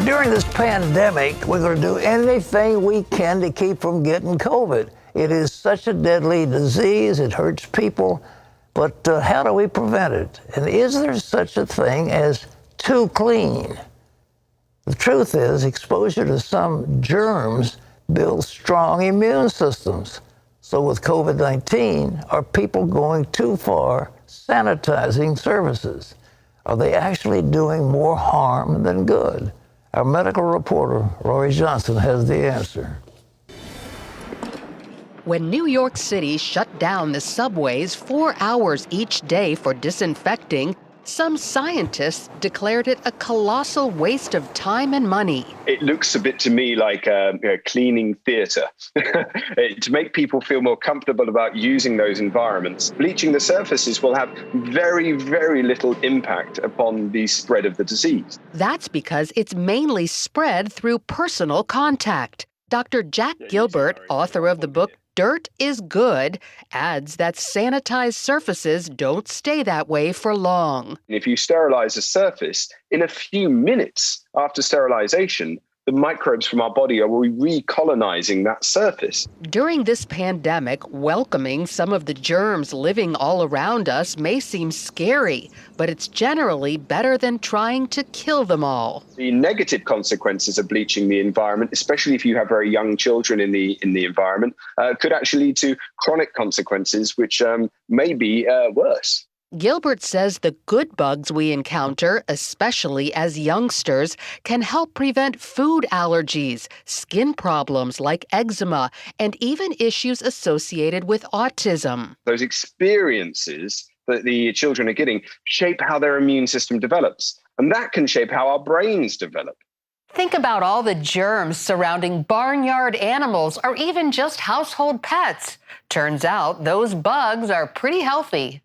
During this pandemic, we're going to do anything we can to keep from getting COVID. It is such a deadly disease. It hurts people. But how do we prevent it? And is there such a thing as too clean? The truth is, exposure to some germs builds strong immune systems. So with COVID-19, are people going too far sanitizing surfaces? Are they actually doing more harm than good? Our medical reporter, Rory Johnson, has the answer. When New York City shut down the subways 4 hours each day for disinfecting, some scientists declared it a colossal waste of time and money. It looks a bit to me like cleaning theatre. To make people feel more comfortable about using those environments, bleaching the surfaces will have very, very little impact upon the spread of the disease. That's because it's mainly spread through personal contact. Dr. Jack Gilbert, author of the book Dirt is Good, adds that sanitized surfaces don't stay that way for long. If you sterilize a surface, in a few minutes after sterilization, the microbes from our body are recolonizing that surface. During this pandemic, welcoming some of the germs living all around us may seem scary, but it's generally better than trying to kill them all. The negative consequences of bleaching the environment, especially if you have very young children in the environment, could actually lead to chronic consequences, which may be worse. Gilbert says the good bugs we encounter, especially as youngsters, can help prevent food allergies, skin problems like eczema, and even issues associated with autism. Those experiences that the children are getting shape how their immune system develops, and that can shape how our brains develop. Think about all the germs surrounding barnyard animals or even just household pets. Turns out those bugs are pretty healthy.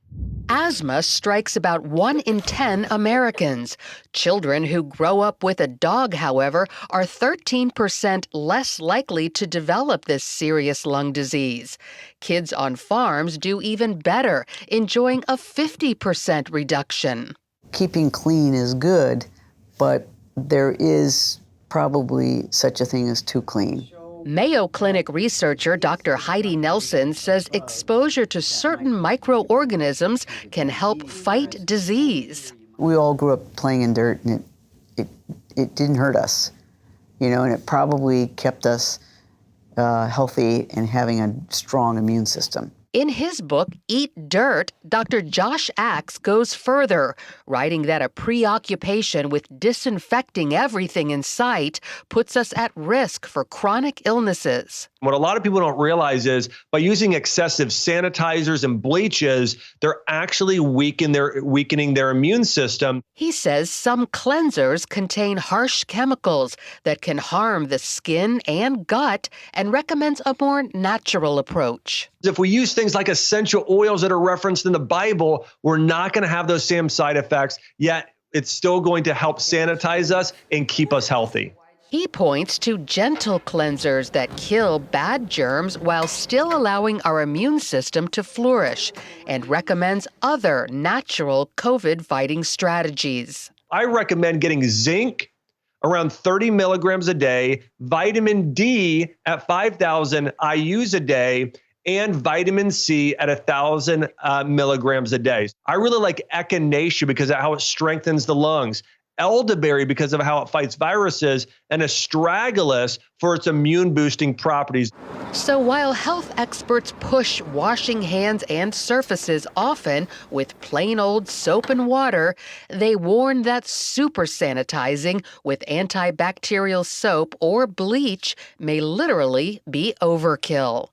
Asthma strikes about 1 in 10 Americans. Children who grow up with a dog, however, are 13% less likely to develop this serious lung disease. Kids on farms do even better, enjoying a 50% reduction. Keeping clean is good, but there is probably such a thing as too clean. Mayo Clinic researcher Dr. Heidi Nelson says exposure to certain microorganisms can help fight disease. We all grew up playing in dirt, and it didn't hurt us, and it probably kept us healthy and having a strong immune system. In his book, Eat Dirt, Dr. Josh Axe goes further, writing that a preoccupation with disinfecting everything in sight puts us at risk for chronic illnesses. What a lot of people don't realize is by using excessive sanitizers and bleaches, they're actually weakening their immune system. He says some cleansers contain harsh chemicals that can harm the skin and gut and recommends a more natural approach. If we use things like essential oils that are referenced in the Bible, we're not going to have those same side effects, yet it's still going to help sanitize us and keep us healthy. He points to gentle cleansers that kill bad germs while still allowing our immune system to flourish, and recommends other natural COVID-fighting strategies. I recommend getting zinc around 30 milligrams a day, vitamin D at 5,000 IUs a day, and vitamin C at 1,000 milligrams a day. I really like echinacea because of how it strengthens the lungs, elderberry because of how it fights viruses, and astragalus for its immune-boosting properties. So while health experts push washing hands and surfaces often with plain old soap and water, they warn that super sanitizing with antibacterial soap or bleach may literally be overkill.